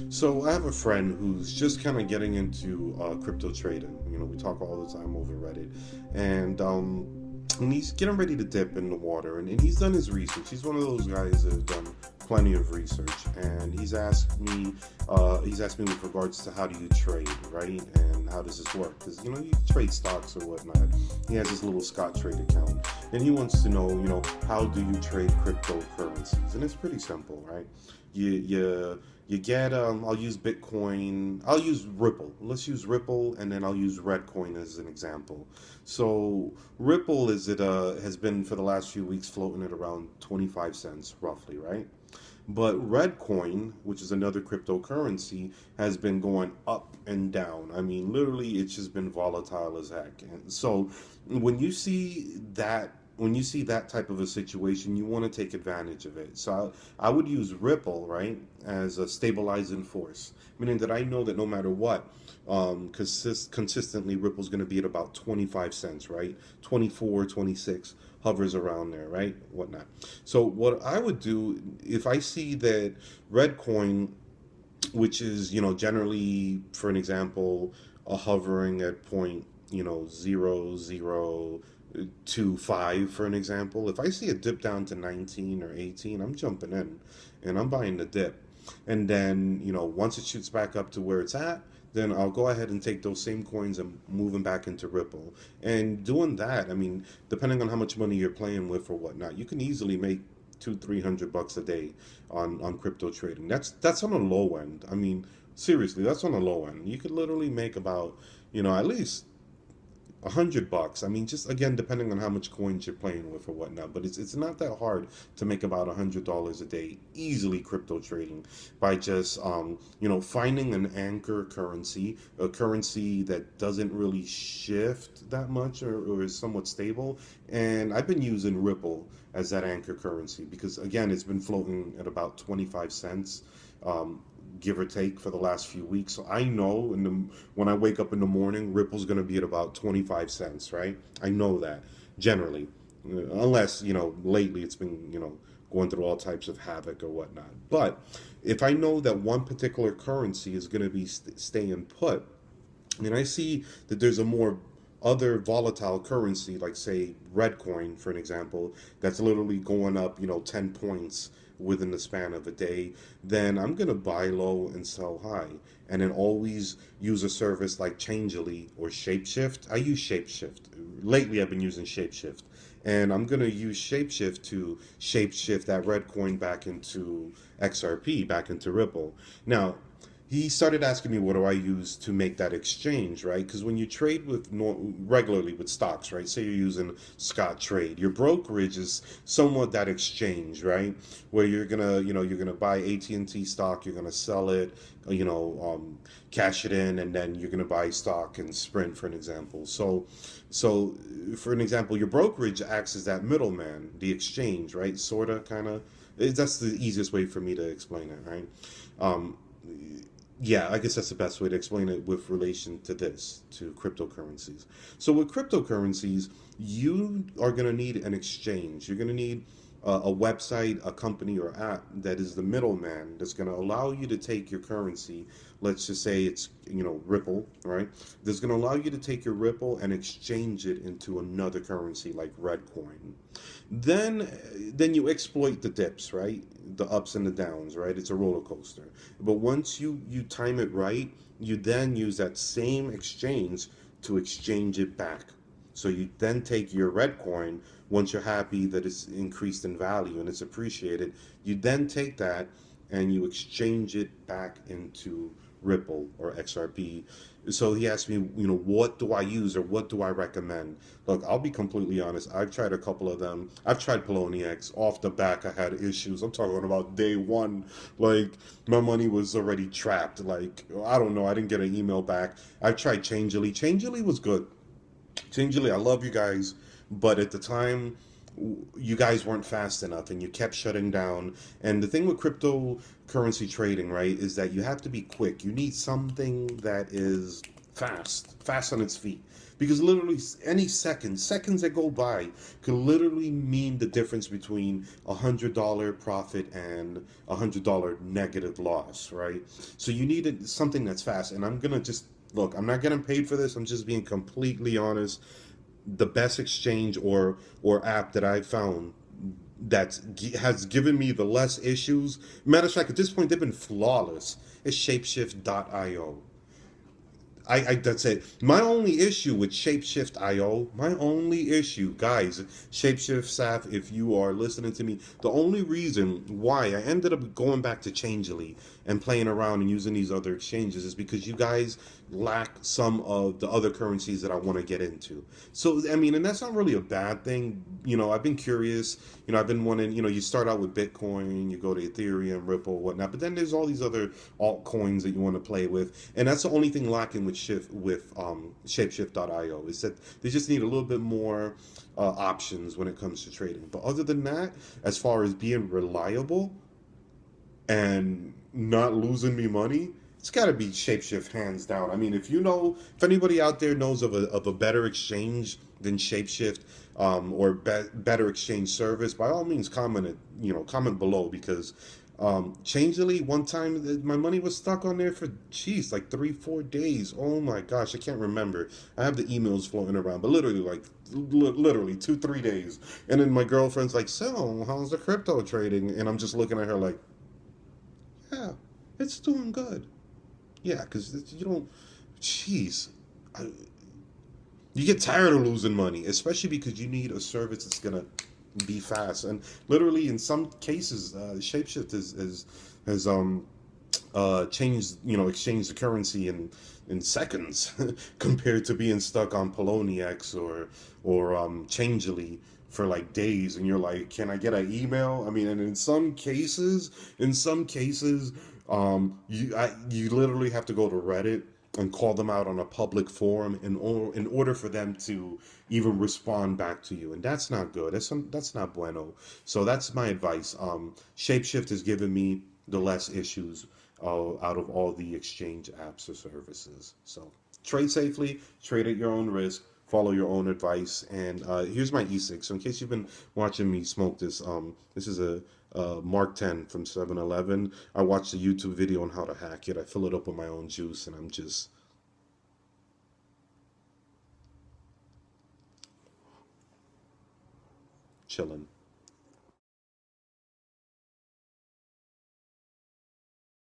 So I have a friend who's just kind of getting into crypto trading. We talk all the time over Reddit, and he's getting ready to dip in the water, and he's done his research. He's one of those guys that have done plenty of research, and he's asked me with regards to how do you trade, right, and how does this work? Because you trade stocks or whatnot. He has his little Scottrade account, and he wants to know, how do you trade cryptocurrencies? And it's pretty simple, right? You get I'll use Bitcoin. I'll use Ripple. Let's use Ripple, and then I'll use Redcoin as an example. So Ripple has been for the last few weeks floating at around 25 cents roughly, right? But Redcoin, which is another cryptocurrency, has been going up and down. I mean, literally, it's just been volatile as heck. And so when you see that type of a situation, you want to take advantage of it. So I would use Ripple, right, as a stabilizing force, meaning that I know that no matter what, consistently Ripple's going to be at about 25 cents, right? 24, 26 hovers around there, right? Whatnot. So what I would do if I see that Redcoin, which is, generally, for an example, hovering at point, 0.0025 for an example. If I see a dip down to 19 or 18, I'm jumping in and I'm buying the dip. And then, once it shoots back up to where it's at, then I'll go ahead and take those same coins and move them back into Ripple. And doing that, I mean, depending on how much money you're playing with or whatnot, you can easily make 200-300 bucks a day on crypto trading. That's on the low end. I mean, seriously, that's on the low end. You could literally make about, at least 100 bucks. I mean, just again, depending on how much coins you're playing with or whatnot, but it's not that hard to make about $100 a day easily crypto trading by just finding an anchor currency, a currency that doesn't really shift that much or is somewhat stable. And I've been using Ripple as that anchor currency because again, it's been floating at about 25 cents. Give or take for the last few weeks. So I know when I wake up in the morning, Ripple's going to be at about 25 cents, right? I know that generally, unless, lately it's been, going through all types of havoc or whatnot. But if I know that one particular currency is going to be staying put, and I see that there's a more other volatile currency, like say Redcoin, for an example, that's literally going up, 10 points within the span of a day, then I'm going to buy low and sell high. And then always use a service like Changelly or Shapeshift. I use Shapeshift. Lately, I've been using Shapeshift. And I'm going to use Shapeshift to shapeshift that red coin back into XRP, back into Ripple. Now, he started asking me what do I use to make that exchange, right? Because when you trade with regularly with stocks, right? Say you're using Scottrade, your brokerage is somewhat that exchange, right? Where you're gonna buy AT&T stock, you're gonna sell it, cash it in, and then you're gonna buy stock in Sprint, for an example. So for an example, your brokerage acts as that middleman, the exchange, right? Sorta, kind of. That's the easiest way for me to explain it, right? Um, yeah, I guess that's the best way to explain it with relation to cryptocurrencies. So with cryptocurrencies, you are going to need an exchange. You're going to need a website, a company or app that is the middleman that's going to allow you to take your currency. Let's just say it's, Ripple, right? That's going to allow you to take your Ripple and exchange it into another currency like Redcoin. Then you exploit the dips, right? The ups and the downs, right? It's a roller coaster. But once you time it right, you then use that same exchange to exchange it back. So you then take your red coin, once you're happy that it's increased in value and it's appreciated, you then take that and you exchange it back into Ripple or XRP. So he asked me, what do I use or what do I recommend? Look, I'll be completely honest. I've tried a couple of them. I've tried Poloniex. Off the back, I had issues. I'm talking about day one. Like, my money was already trapped. Like, I don't know. I didn't get an email back. I've tried Changelly. Changelly was good. Changelly, I love you guys. But at the time, you guys weren't fast enough and you kept shutting down. And the thing with cryptocurrency trading, right, is that you have to be quick. You need something that is fast on its feet. Because literally any seconds that go by could literally mean the difference between $100 profit and $100 negative loss, right? So you need something that's fast. And I'm gonna just look. I'm not getting paid for this. I'm just being completely honest. The best exchange or app that I've found that has given me the less issues. Matter of fact, at this point, they've been flawless. It's Shapeshift.io. That's it. My only issue with Shapeshift.io, my only issue, guys, Shapeshift staff, if you are listening to me, the only reason why I ended up going back to Changelly and playing around and using these other exchanges is because you guys lack some of the other currencies that I want to get into. So, I mean, and that's not really a bad thing. You know, I've been curious. You know, I've been wanting, you know, you start out with Bitcoin, you go to Ethereum, Ripple, whatnot, but then there's all these other altcoins that you want to play with. And that's the only thing lacking with Shapeshift.io is that they just need a little bit more options when it comes to trading. But other than that, as far as being reliable and not losing me money, it's got to be Shapeshift hands down. I mean, if anybody out there knows of a better exchange than Shapeshift, or better exchange service, by all means comment below, because Changelly, one time my money was stuck on there for like 3-4 days. Oh my gosh, I can't remember. I have the emails floating around, but literally 2-3 days. And then my girlfriend's like, "So how's the crypto trading?" And I'm just looking at her like, "Yeah, it's doing good." Yeah, because you don't, jeez, I, you get tired of losing money, especially because you need a service that's gonna be fast. And literally, in some cases, Shapeshift has changed, exchanged the currency in seconds compared to being stuck on Poloniex or Changelly for like days. And you're like, can I get an email? I mean, and in some cases, you literally have to go to Reddit and call them out on a public forum in order for them to even respond back to you, and that's not good. That's not bueno. So that's my advice. Shapeshift has given me the less issues out of all the exchange apps or services. So trade safely, trade at your own risk, follow your own advice. And here's my e-cig. So in case you've been watching me smoke this, this is a Mark 10 from 7-Eleven. I watched a YouTube video on how to hack it. I fill it up with my own juice, and I'm just chilling.